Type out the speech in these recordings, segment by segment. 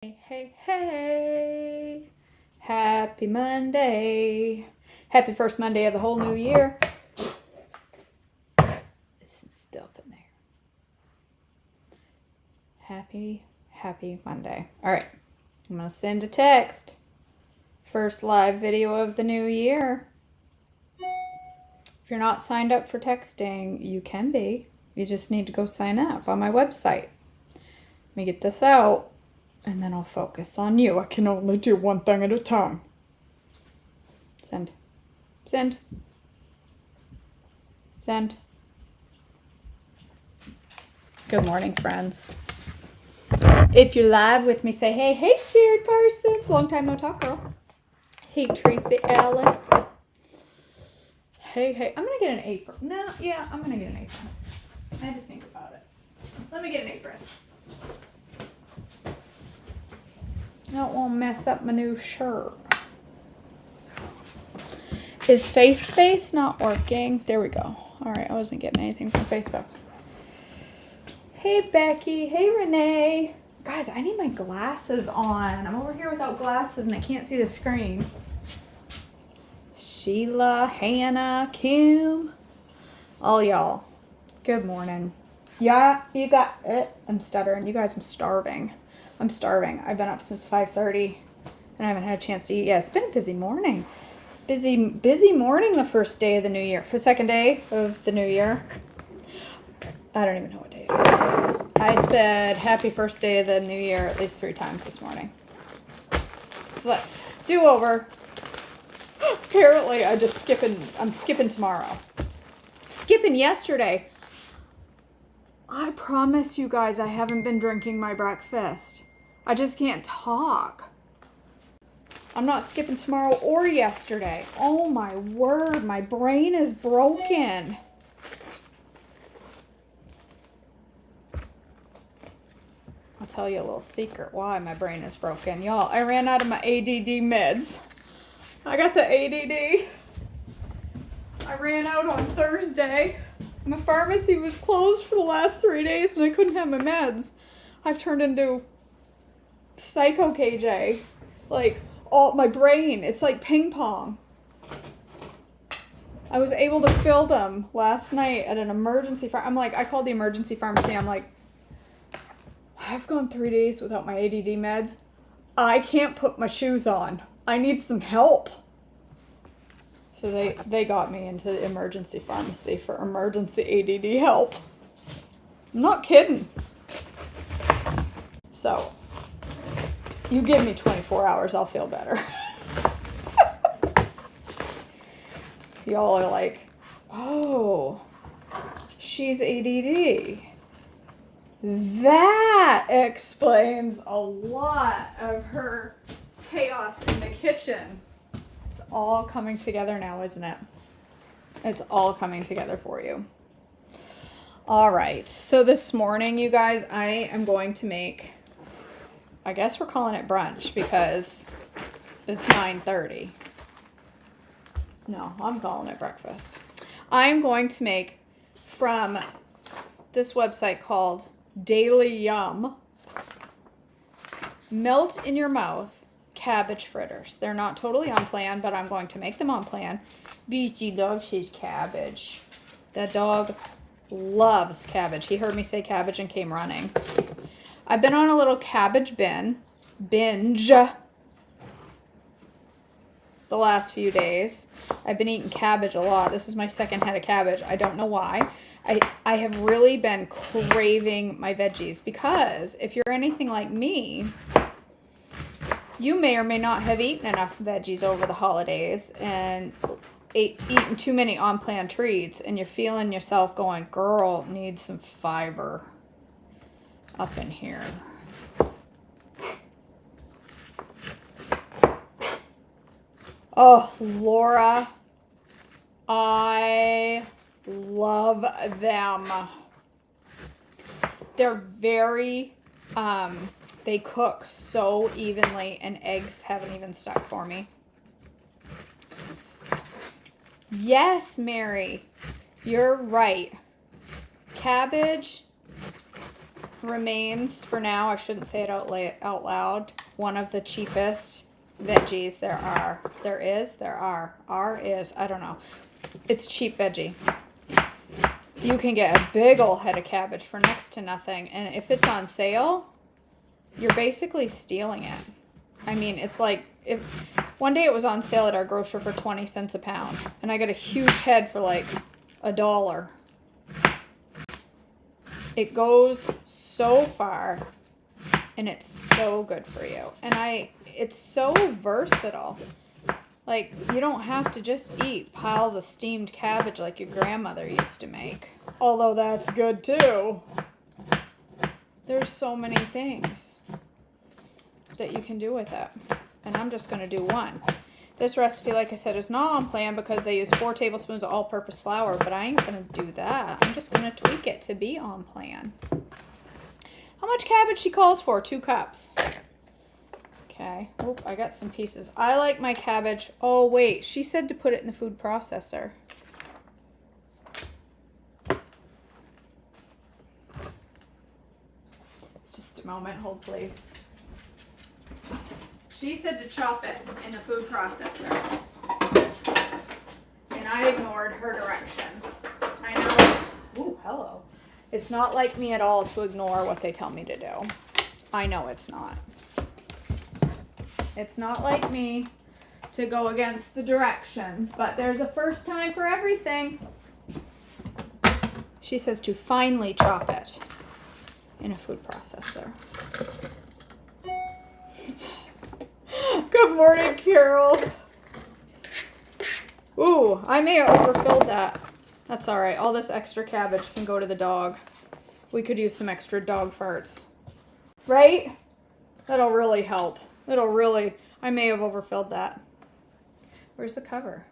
Hey, hey, hey. Happy Monday. Happy first Monday of the whole new year. There's some stuff in there. Happy Monday. All right. I'm going to send a text. First live video of the new year. If you're not signed up for texting, you can be. You just need to go sign up on my website. Let me get this out. And then I'll focus on you. I can only do one thing at a time. Send. Send. Send. Good morning, friends. If you're live with me, say hey. Hey, Sharon Parsons. Long time no talk, girl. Hey, Tracy Allen. Hey. I'm going to get an apron. No, yeah, I'm going to get an apron. I had to think about it. Let me get an apron. I don't want to mess up my new shirt. Is FaceSpace not working? There we go. All right, I wasn't getting anything from Facebook. Hey, Becky. Hey, Renee. Guys, I need my glasses on. I'm over here without glasses and I can't see the screen. Sheila, Hannah, Kim, all y'all. Good morning. Yeah, you got it. I'm stuttering. You guys, I'm starving. I've been up since 5:30 and I haven't had a chance to eat yet. It's been a busy morning. It's busy morning the first day of the new year. For second day of the new year. I don't even know what day it is. I said happy first day of the new year at least 3 times this morning. It's like, do over. Apparently I'm skipping tomorrow. Skipping yesterday. I promise you guys I haven't been drinking my breakfast. I just can't talk. I'm not skipping tomorrow or yesterday. Oh my word, my brain is broken. I'll tell you a little secret why my brain is broken. Y'all, I ran out of my ADD meds. I got the ADD. I ran out on Thursday. My pharmacy was closed for the last 3 days and I couldn't have my meds. I've turned into Psycho KJ. Like, all my brain, it's like ping pong. I was able to fill them last night at an emergency I called the emergency pharmacy. I'm like, I've gone 3 days without my ADD meds. I can't put my shoes on. I need some help. So they got me into the emergency pharmacy for emergency ADD help. I'm not kidding. So, you give me 24 hours, I'll feel better. Y'all are like, oh, she's ADD. That explains a lot of her chaos in the kitchen. It's all coming together now, isn't it? It's all coming together for you. All right. So this morning, you guys, I am going to make, I guess we're calling it brunch because it's 9:30. No, I'm calling it breakfast. I'm going to make from this website called Daily Yum, melt in your mouth cabbage fritters. They're not totally on plan, but I'm going to make them on plan. Beachy loves his cabbage. That dog loves cabbage. He heard me say cabbage and came running. I've been on a little cabbage binge the last few days. I've been eating cabbage a lot. This is my second head of cabbage. I don't know why. I have really been craving my veggies because if you're anything like me, you may or may not have eaten enough veggies over the holidays and eaten too many on-plan treats, and you're feeling yourself going, girl, needs some fiber up in here. Oh, Laura, I love them. They're very, they cook so evenly, and eggs haven't even stuck for me. Yes, Mary, you're right. Cabbage remains for now. I shouldn't say it out loud. One of the cheapest veggies there are. There are. I don't know. It's cheap veggie. You can get a big old head of cabbage for next to nothing. And if it's on sale, you're basically stealing it. I mean, it's like, if one day it was on sale at our grocer for 20 cents a pound. And I got a huge head for like $1. It goes so far, and it's so good for you. And it's so versatile. Like, you don't have to just eat piles of steamed cabbage like your grandmother used to make. Although that's good too. There's so many things that you can do with it. And I'm just going to do one. This recipe, like I said, is not on plan because they use 4 tablespoons of all-purpose flour, but I ain't going to do that. I'm just going to tweak it to be on plan. How much cabbage she calls for? 2 cups. Okay. Oop, I got some pieces. I like my cabbage. Oh, wait. She said to put it in the food processor. Just a moment. Hold, please. She said to chop it in the food processor. And I ignored her directions. I know. Ooh, hello. It's not like me at all to ignore what they tell me to do. I know it's not. It's not like me to go against the directions, but there's a first time for everything. She says to finely chop it in a food processor. Good morning, Carol. Ooh, I may have overfilled that. That's all right. All this extra cabbage can go to the dog. We could use some extra dog farts. Right? That'll really help. It'll really, I may have overfilled that. Where's the cover?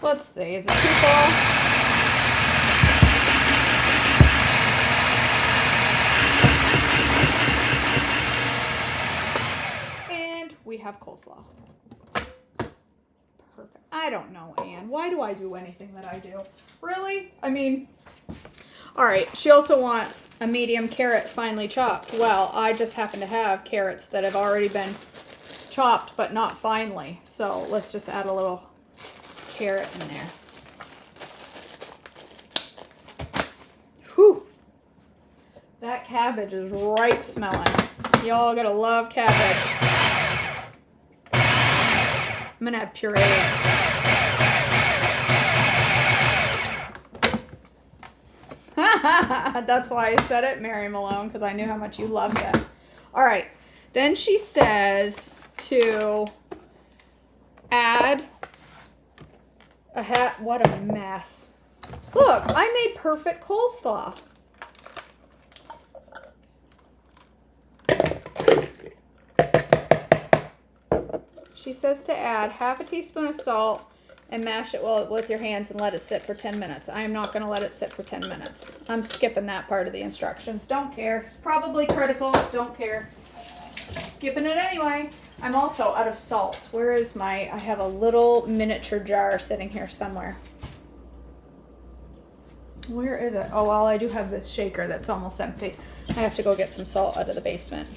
Let's see, is it too full? And we have coleslaw. Perfect. I don't know, Anne. Why do I do anything that I do? Really? I mean... All right, she also wants a medium carrot finely chopped. Well, I just happen to have carrots that have already been chopped, but not finely. So let's just add a little carrot in there. Whew. That cabbage is ripe smelling. Y'all gotta love cabbage. I'm gonna add puree. That's why I said it, Mary Malone, because I knew how much you loved it. All right. Then she says to add a hat. What a mess. Look, I made perfect coleslaw. She says to add half a teaspoon of salt and mash it well with your hands and let it sit for 10 minutes. I am not going to let it sit for 10 minutes. I'm skipping that part of the instructions. Don't care. It's probably critical. Don't care. Skipping it anyway. I'm also out of salt. Where is my... I have a little miniature jar sitting here somewhere. Where is it? Oh, well, I do have this shaker that's almost empty. I have to go get some salt out of the basement.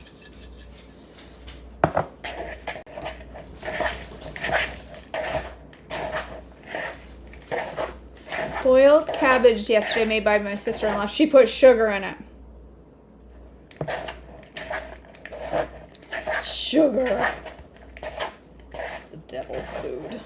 Boiled cabbage yesterday made by my sister-in-law. She put sugar in it. Sugar. It's the devil's food.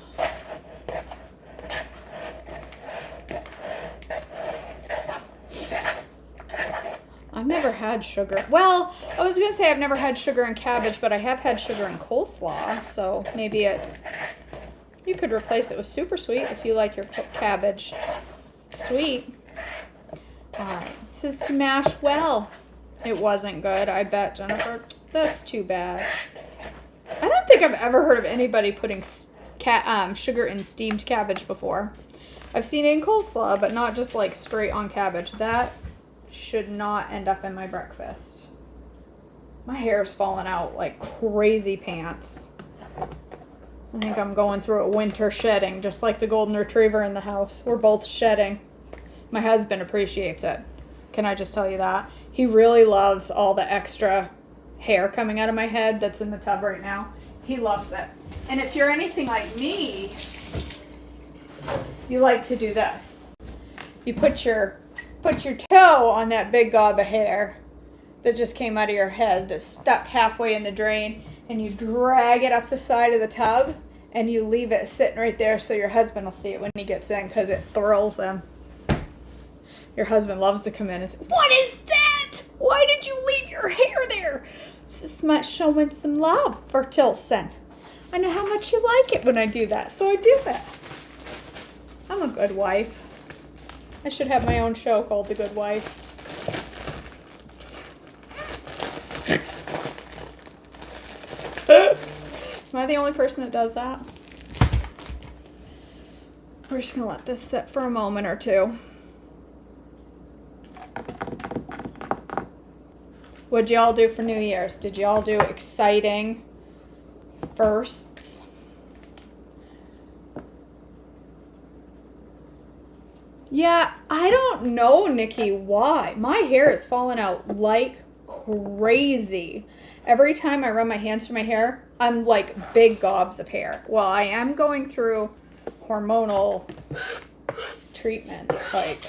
I've never had sugar. Well, I was going to say I've never had sugar in cabbage, but I have had sugar in coleslaw. So maybe you could replace it with super sweet if you like your cabbage sweet. All right. It says to mash well. It wasn't good, I bet, Jennifer. That's too bad. I don't think I've ever heard of anybody putting sugar in steamed cabbage before. I've seen it in coleslaw, but not just like straight on cabbage. That should not end up in my breakfast. My hair's falling out like crazy pants. I think I'm going through a winter shedding, just like the golden retriever in the house. We're both shedding. My husband appreciates it. Can I just tell you that? He really loves all the extra hair coming out of my head that's in the tub right now. He loves it. And if you're anything like me, you like to do this. You put your toe on that big gob of hair that just came out of your head that's stuck halfway in the drain, and you drag it up the side of the tub, and you leave it sitting right there so your husband will see it when he gets in, because it thrills him. Your husband loves to come in and say, "What is that? Why did you leave your hair there?" It's just showing some love for Tilson. I know how much you like it when I do that, so I do it. I'm a good wife. I should have my own show called The Good Wife. Am I the only person that does that? We're just going to let this sit for a moment or two. What'd y'all do for New Year's? Did y'all do exciting firsts? Yeah, I don't know, Nikki, why. My hair is falling out like crazy. Every time I run my hands through my hair, I'm like big gobs of hair. Well, I am going through hormonal treatment, like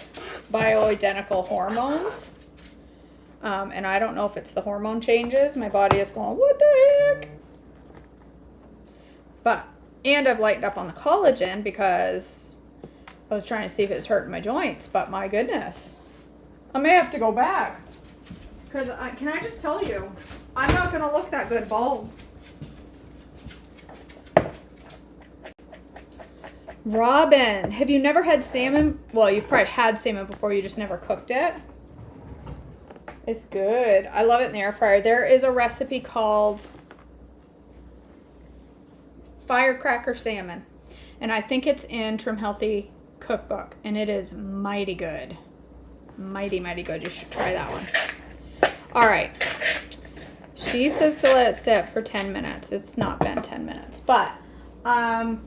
bioidentical hormones. And I don't know if it's the hormone changes. My body is going, what the heck? And I've lightened up on the collagen because I was trying to see if it was hurting my joints, but my goodness. I may have to go back. Because can I just tell you, I'm not going to look that good bald. Robin, have you never had salmon? Well, you've probably had salmon before, you just never cooked it. It's good. I love it in the air fryer. There is a recipe called Firecracker Salmon. And I think it's in Trim Healthy Cookbook. And it is mighty good. Mighty, mighty good. You should try that one. All right. She says to let it sit for 10 minutes. It's not been 10 minutes. But I'm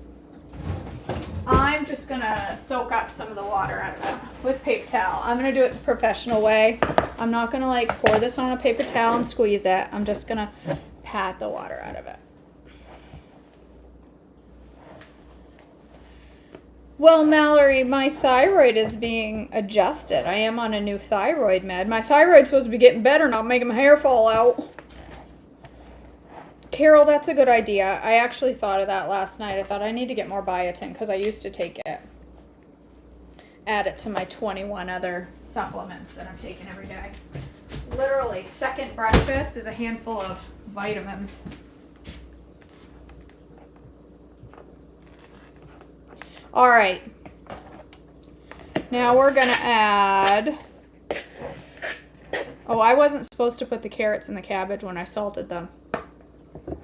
just going to soak up some of the water out of it with paper towel. I'm going to do it the professional way. I'm not going to like pour this on a paper towel and squeeze it. I'm just going to pat the water out of it. Well, Mallory, my thyroid is being adjusted. I am on a new thyroid med. My thyroid's supposed to be getting better, not making my hair fall out. Carol, that's a good idea. I actually thought of that last night. I thought I need to get more biotin because I used to take it. Add it to my 21 other supplements that I'm taking every day. Literally, second breakfast is a handful of vitamins. All right. Now we're going to add... Oh, I wasn't supposed to put the carrots in the cabbage when I salted them.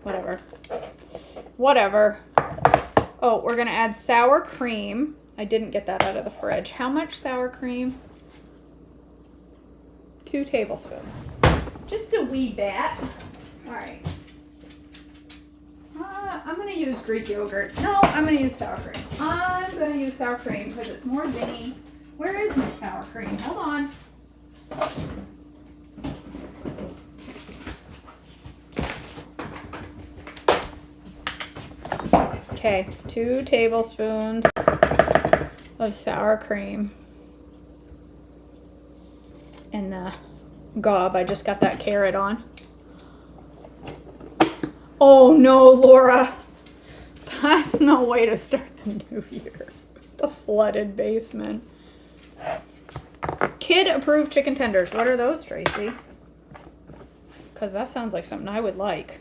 Whatever. Oh, we're going to add sour cream. I didn't get that out of the fridge. How much sour cream? 2 tablespoons. Just a wee bit. All right. I'm going to use Greek yogurt. No, I'm going to use sour cream. I'm going to use sour cream because it's more zingy. Where is my sour cream? Hold on. Okay, 2 tablespoons of sour cream in the gob. I just got that carrot on. Oh no, Laura. That's no way to start the new year. The flooded basement. Kid approved chicken tenders. What are those, Tracy? Because that sounds like something I would like.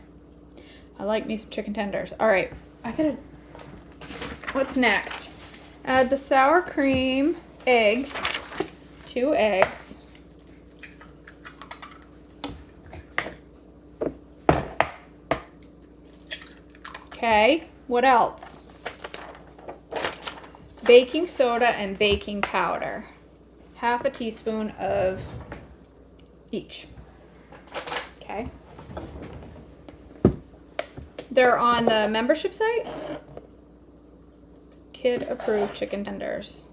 I like me some chicken tenders. All right. What's next? Add the sour cream, eggs, 2 eggs. Okay, what else? Baking soda and baking powder. 1/2 teaspoon of each. Okay. They're on the membership site. Kid approved chicken tenders.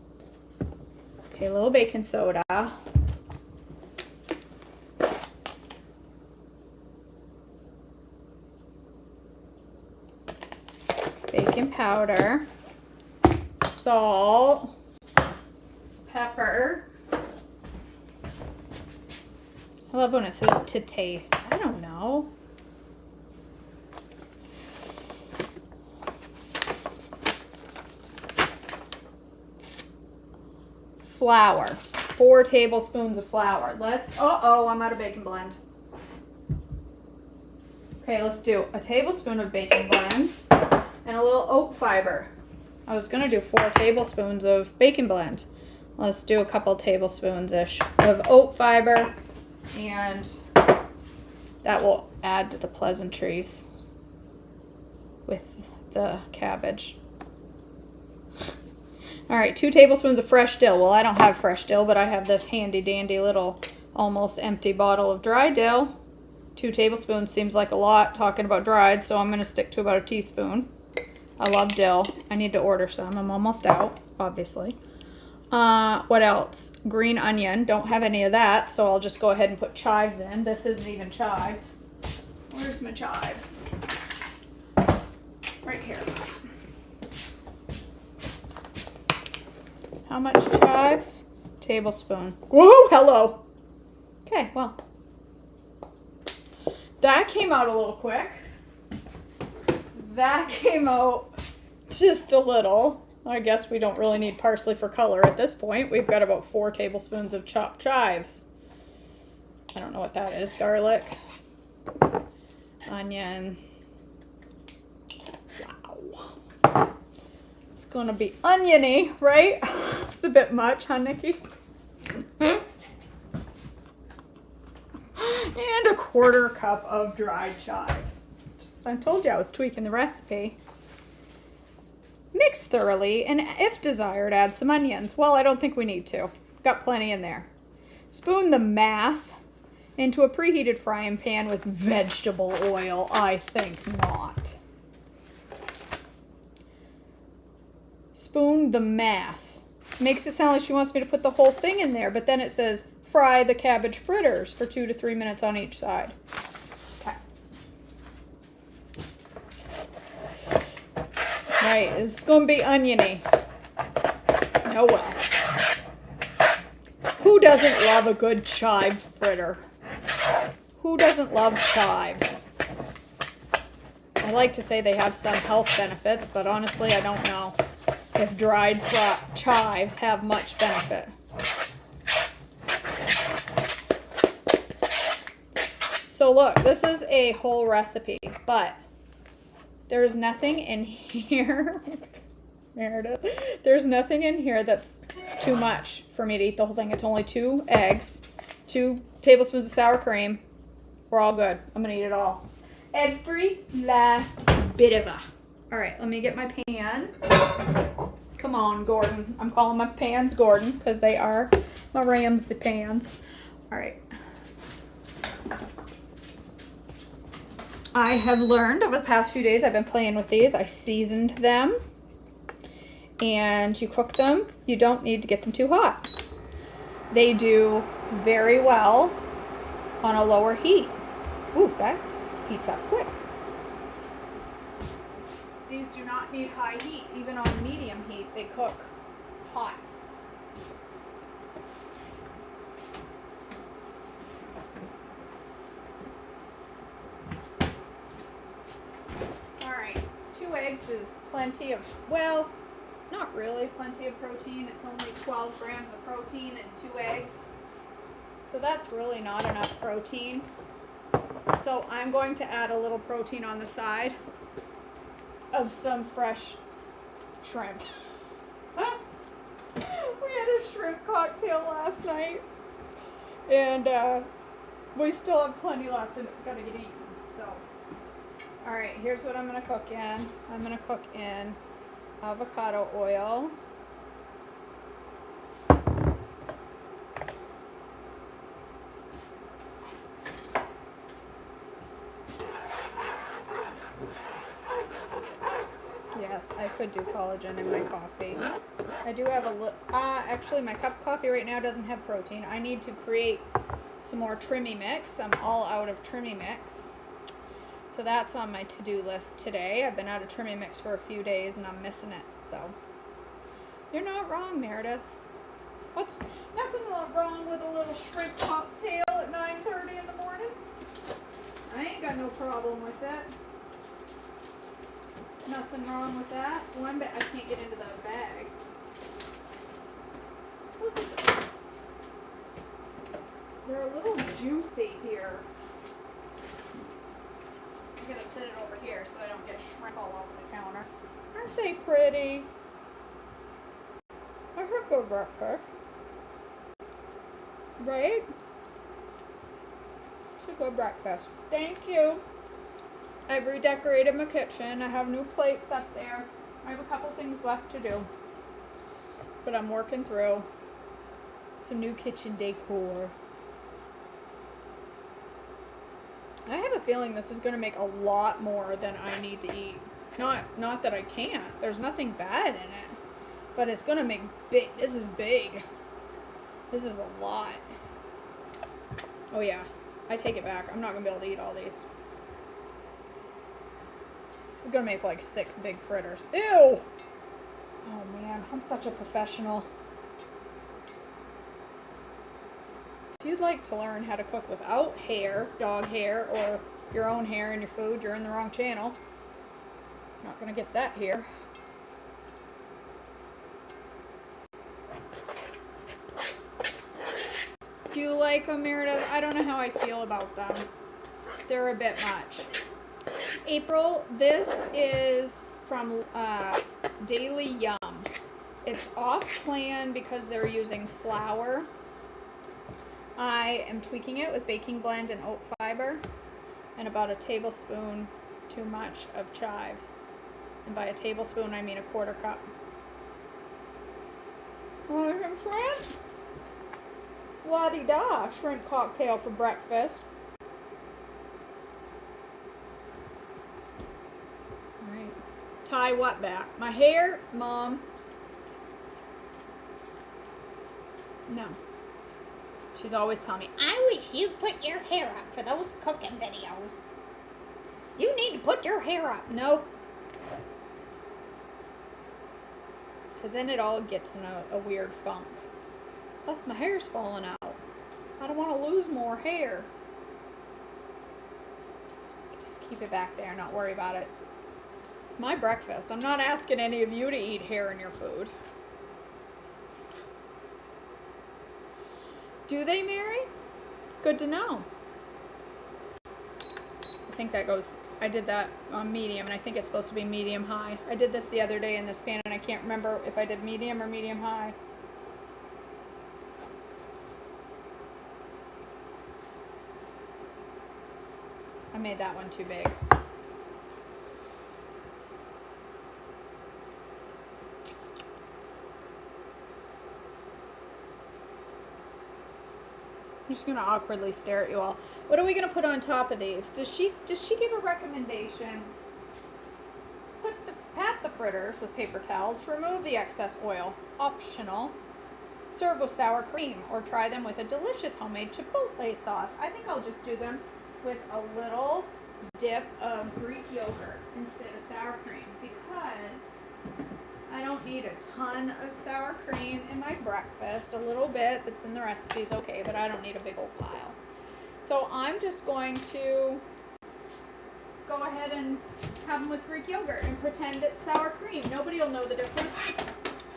Okay, a little baking soda. Baking powder. Salt. Pepper. I love when it says to taste. I don't know. Flour. 4 tablespoons of flour. I'm out of baking blend. Okay, let's do a tablespoon of baking blend and a little oat fiber. I was gonna do 4 tablespoons of baking blend. Let's do a couple tablespoons-ish of oat fiber, and that will add to the pleasantries with the cabbage. All right, 2 tablespoons of fresh dill. Well, I don't have fresh dill, but I have this handy dandy little almost empty bottle of dry dill. 2 tablespoons seems like a lot talking about dried, so I'm gonna stick to about a teaspoon. I love dill. I need to order some. I'm almost out, obviously. What else? Green onion. Don't have any of that, so I'll just go ahead and put chives in. This isn't even chives. Where's my chives? Right here. How much chives? Tablespoon. Whoa, hello. Okay, well. That came out a little quick. That came out just a little. I guess we don't really need parsley for color at this point. We've got about 4 tablespoons of chopped chives. I don't know what that is. Garlic. Onion. Wow. It's gonna be oniony, right? It's a bit much, huh, Nikki? And a 1/4 cup of dried chives. I told you I was tweaking the recipe. Mix thoroughly, and if desired, add some onions. Well, I don't think we need to. Got plenty in there. Spoon the mass into a preheated frying pan with vegetable oil. I think not. Spoon the mass. Makes it sound like she wants me to put the whole thing in there, but then it says fry the cabbage fritters for 2 to 3 minutes on each side. Okay. Right, it's going to be oniony. No way. Who doesn't love a good chive fritter? Who doesn't love chives? I like to say they have some health benefits, but honestly, I don't know if dried chives have much benefit. So look, this is a whole recipe, but there's nothing in here, Meredith, there's nothing in here that's too much for me to eat the whole thing. It's only 2 eggs, 2 tablespoons of sour cream. We're all good. I'm gonna eat it all. Every last bit of it. All right, let me get my pan. Come on, Gordon. I'm calling my pans Gordon because they are my Ramsay pans. All right. I have learned over the past few days, I've been playing with these. I seasoned them and you cook them. You don't need to get them too hot. They do very well on a lower heat. Ooh, that heats up quick. These do not need high heat. Even on medium heat, they cook hot. All right, 2 eggs is plenty of, well, not really plenty of protein. It's only 12 grams of protein in 2 eggs. So that's really not enough protein. So I'm going to add a little protein on the side of some fresh shrimp. We had a shrimp cocktail last night, and we still have plenty left, and it's got to get eaten. So, all right, here's what I'm going to cook in. I'm going to cook in avocado oil. Yes, I could do collagen in my coffee. I do have actually my cup of coffee right now doesn't have protein. I need to create some more trimmy mix. I'm all out of trimmy mix. So that's on my to-do list today. I've been out of trimmy mix for a few days and I'm missing it. So you're not wrong, Meredith. What's nothing wrong with a little shrimp cocktail at 9:30 in the morning? I ain't got no problem with it. Nothing wrong with that. One bit I can't get into the bag. Look at them. They're a little juicy here. I'm gonna sit it over here so I don't get shrimp all over the counter. Aren't they pretty? I heard good breakfast. Right? It's a good breakfast. Thank you. I've redecorated my kitchen. I have new plates up there. I have a couple things left to do. But I'm working through some new kitchen decor. I have a feeling this is going to make a lot more than I need to eat. Not that I can't. There's nothing bad in it. But it's going to make big. This is big. This is a lot. Oh yeah. I take it back. I'm not going to be able to eat all these. This is going to make like 6 big fritters. Ew! Oh man, I'm such a professional. If you'd like to learn how to cook without hair, dog hair, or your own hair in your food, you're in the wrong channel. Not going to get that here. Do you like them, Meredith? I don't know how I feel about them. They're a bit much. April, this is from Daily Yum. It's off plan because they're using flour. I am tweaking it with baking blend and oat fiber and about a tablespoon too much of chives. And by a tablespoon, I mean a 1/4 cup. Want some shrimp? La-di-da, shrimp cocktail for breakfast. Alright. Tie what back? My hair, Mom? No. She's always telling me, I wish you'd put your hair up for those cooking videos. You need to put your hair up. Nope. Because then it all gets in a weird funk. Plus my hair's falling out. I don't want to lose more hair. Just keep it back there, not worry about it. It's my breakfast. I'm not asking any of you to eat hair in your food. Do they, Mary? Good to know. I think that goes, I did that on medium, and I think it's supposed to be medium high. I did this the other day in this pan, and I can't remember if I did medium or medium high. I made that one too big. I'm just gonna awkwardly stare at you all. What are we gonna put on top of these? Does she give a recommendation? Pat the fritters with paper towels to remove the excess oil. Optional. Serve with sour cream or try them with a delicious homemade chipotle sauce. I think I'll just do them with a little dip of Greek yogurt instead of sour cream because I don't need a ton of sour cream in my breakfast. A little bit that's in the recipe is okay, but I don't need a big old pile. So I'm just going to go ahead and have them with Greek yogurt and pretend it's sour cream. Nobody will know the difference.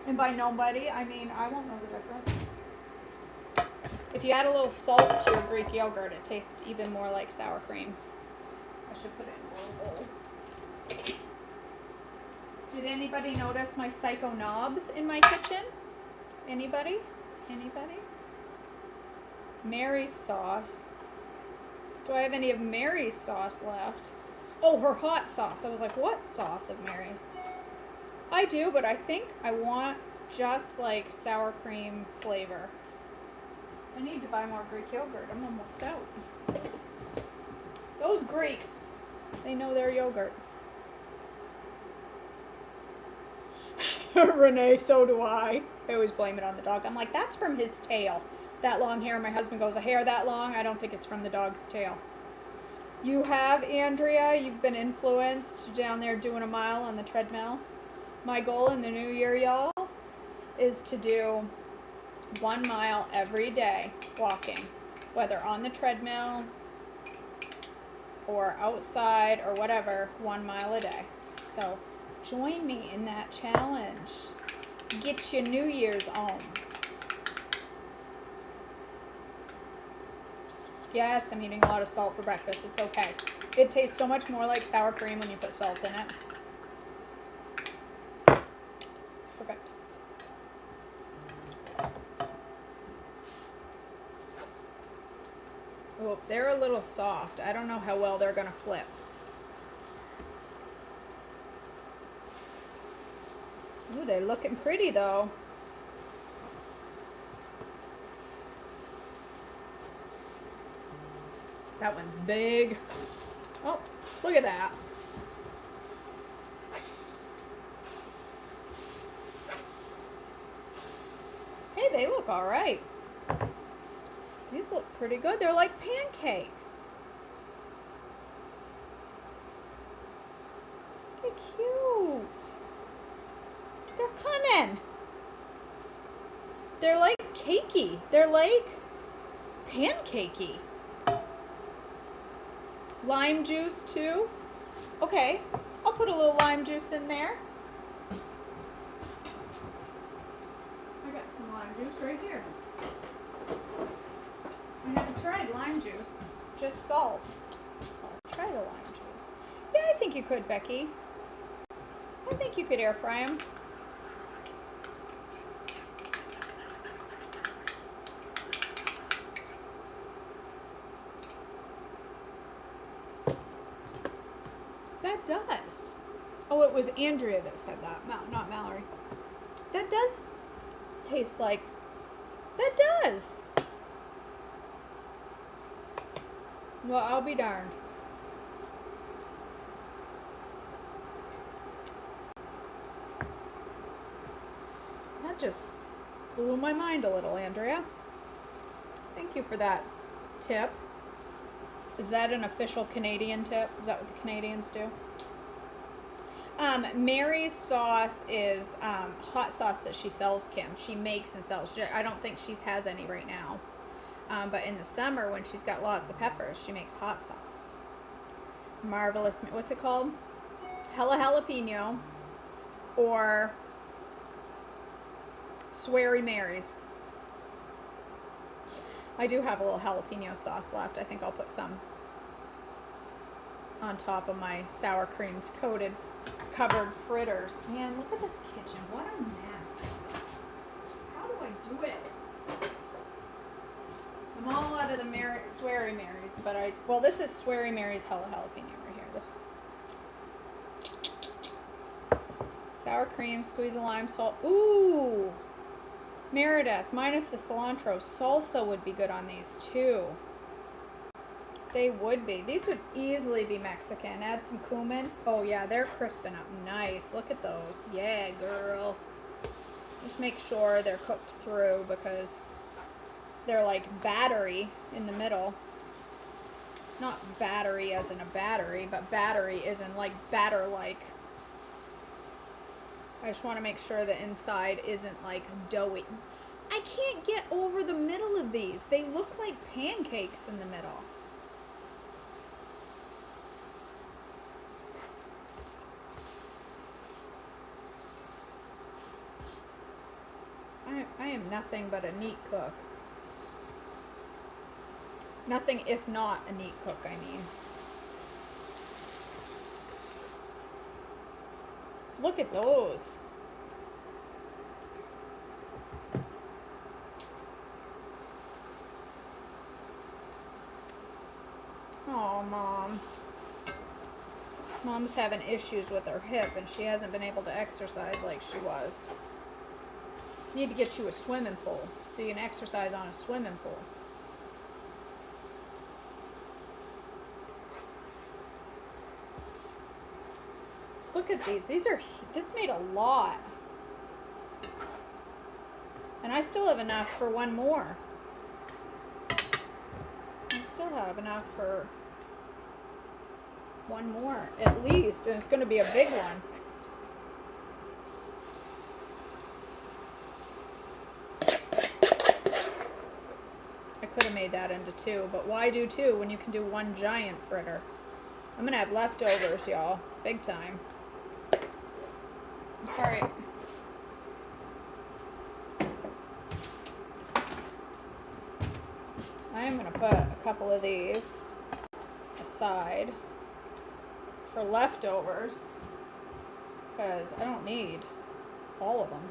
And by nobody, I mean I won't know the difference. If you add a little salt to your Greek yogurt, it tastes even more like sour cream. I should put it in a little bowl. Did anybody notice my psycho knobs in my kitchen? Anybody? Anybody? Mary's sauce. Do I have any of Mary's sauce left? Oh, her hot sauce. I was like, what sauce of Mary's? I do, but I think I want just like sour cream flavor. I need to buy more Greek yogurt. I'm almost out. Those Greeks, they know their yogurt. Renee, so do I. I always blame it on the dog. I'm like, that's from his tail. That long hair. My husband goes, a hair that long? I don't think it's from the dog's tail. You have, Andrea, you've been influenced down there doing a mile on the treadmill. My goal in the new year, y'all, is to do 1 mile every day walking, whether on the treadmill or outside or whatever, 1 mile a day. So join me in that challenge. Get your New Year's on. Yes, I'm eating a lot of salt for breakfast. It's okay. It tastes so much more like sour cream when you put salt in it. Perfect. Oh, they're a little soft. I don't know how well they're going to flip. Ooh, they're looking pretty though. That one's big. Oh, look at that. Hey, they look all right. These look pretty good. They're like pancakes. They're cute. They're cunning. They're like cakey. They're like pancakey. Lime juice too. Okay, I'll put a little lime juice in there. I got some lime juice right here. I haven't tried lime juice, just salt. I'll try the lime juice. Yeah, I think you could, Becky. I think you could air fry them. That does. Oh, it was Andrea that said that, not Mallory. That does taste like, that does. Well, I'll be darned. That just blew my mind a little, Andrea. Thank you for that tip. Is that an official Canadian tip? Is that what the Canadians do? Mary's sauce is hot sauce that she sells, Kim. She makes and sells. I don't think she has any right now. But in the summer, when she's got lots of peppers, she makes hot sauce. Marvelous. What's it called? Hella Jalapeno or Sweary Mary's. I do have a little jalapeno sauce left. I think I'll put some on top of my sour cream covered fritters. Man, look at this kitchen. What a mess. How do I do it? I'm all out of the Sweary Mary's, but well, this is Sweary Mary's Hella Jalapeno right here. This sour cream, squeeze of lime, salt. Ooh! Meredith, minus the cilantro, salsa would be good on these too. They would be. These would easily be Mexican. Add some cumin. Oh yeah, they're crisping up nice. Look at those. Yeah, girl. Just make sure they're cooked through because they're like battery in the middle. Not battery as in a battery, but battery as in like batter-like. I just want to make sure the inside isn't like doughy. I can't get over the middle of these. They look like pancakes in the middle. I am nothing but a neat cook. Nothing if not a neat cook, I mean. Look at those. Oh, Mom. Mom's having issues with her hip and she hasn't been able to exercise like she was. Need to get you a swimming pool so you can exercise on a swimming pool. Look at these. This made a lot. And I still have enough for one more. I still have enough for one more at least, and it's going to be a big one. I could have made that into two, but why do two when you can do one giant fritter? I'm going to have leftovers, y'all. Big time. All right. I am going to put a couple of these aside for leftovers because I don't need all of them.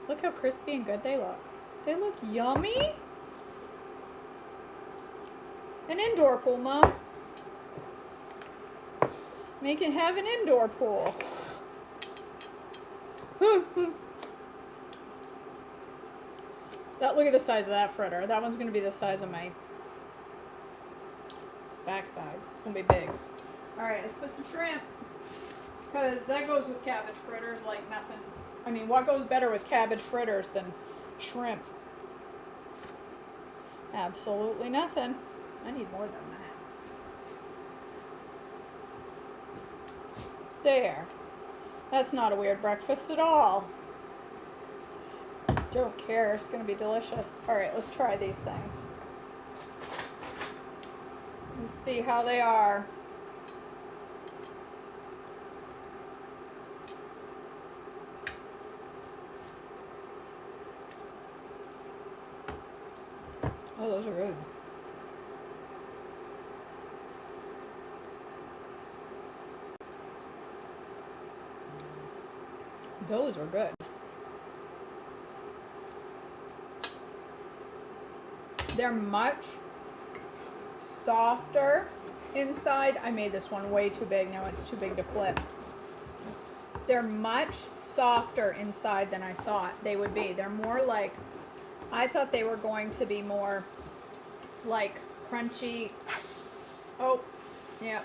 Look how crispy and good they look. They look yummy. An indoor pool, Mom. Have an indoor pool. Look at the size of that fritter. That one's going to be the size of my backside. It's going to be big. Alright, let's put some shrimp. Because that goes with cabbage fritters like nothing. I mean, what goes better with cabbage fritters than shrimp? Absolutely nothing. I need more than that. There. That's not a weird breakfast at all. Don't care. It's going to be delicious. Alright, let's try these things. Let's see how they are. Oh, those are good. Those are good. They're much softer inside. I made this one way too big. Now it's too big to flip. They're much softer inside than I thought they would be. They're more like, I thought they were going to be more like crunchy. Oh, yeah,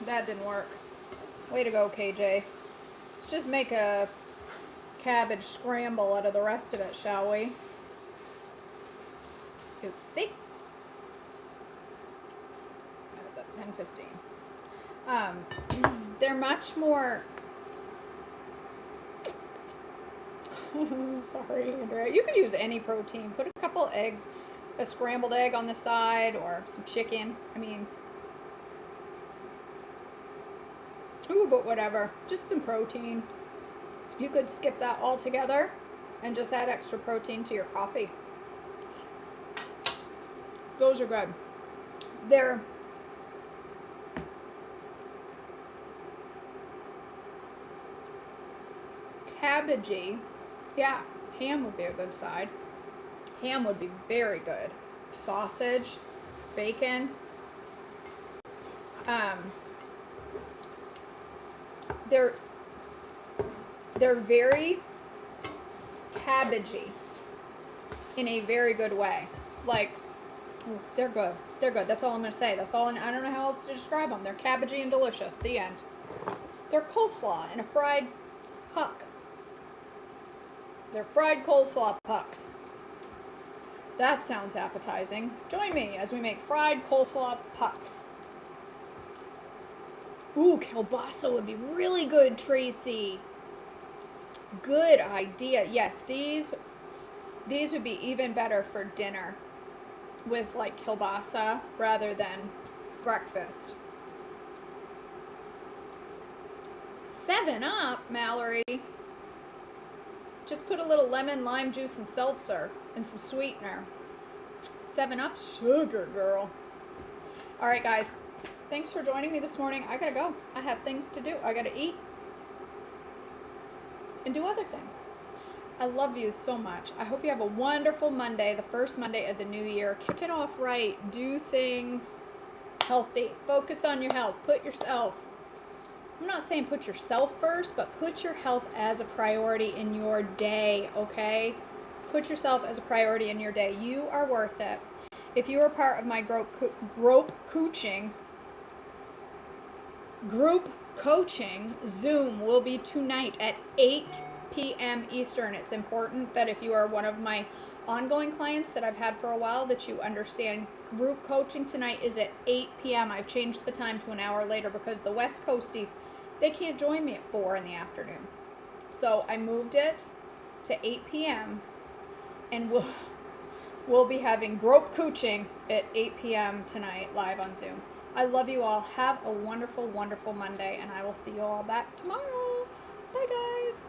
that didn't work. Way to go, KJ. Let's just make a cabbage scramble out of the rest of it, shall we? Oopsie. That was at 10:15. They're much more. Sorry, Andrea. You could use any protein. Put a couple eggs, a scrambled egg on the side, or some chicken. I mean, ooh, but whatever. Just some protein. You could skip that altogether and just add extra protein to your coffee. Those are good. They're cabbagey. Yeah, ham would be a good side. Ham would be very good. Sausage, bacon. They're very cabbagey in a very good way. Like, they're good. They're good. That's all I'm going to say. That's all. I don't know how else to describe them. They're cabbagey and delicious. The end. They're coleslaw in a fried puck. They're fried coleslaw pucks. That sounds appetizing. Join me as we make fried coleslaw pucks. Ooh, kielbasa would be really good, Tracy. Good idea. Yes, these would be even better for dinner with like kielbasa rather than breakfast. 7-Up, Mallory. Just put a little lemon, lime juice, and seltzer and some sweetener. 7-Up sugar, girl. All right, guys. Thanks for joining me this morning. I gotta go. I have things to do. I gotta eat and do other things. I love you so much. I hope you have a wonderful Monday, the first Monday of the new year. Kick it off right. Do things healthy. Focus on your health. I'm not saying put yourself first, but put your health as a priority in your day, okay? Put yourself as a priority in your day. You are worth it. If you are part of my group coaching, Zoom will be tonight at 8 p.m. Eastern. It's important that if you are one of my ongoing clients that I've had for a while, that you understand group coaching tonight is at 8 p.m. I've changed the time to an hour later because the West Coasties, they can't join me at 4 in the afternoon. So I moved it to 8 p.m. and we'll be having group coaching at 8 p.m. tonight live on Zoom. I love you all. Have a wonderful, wonderful Monday, and I will see you all back tomorrow. Bye, guys.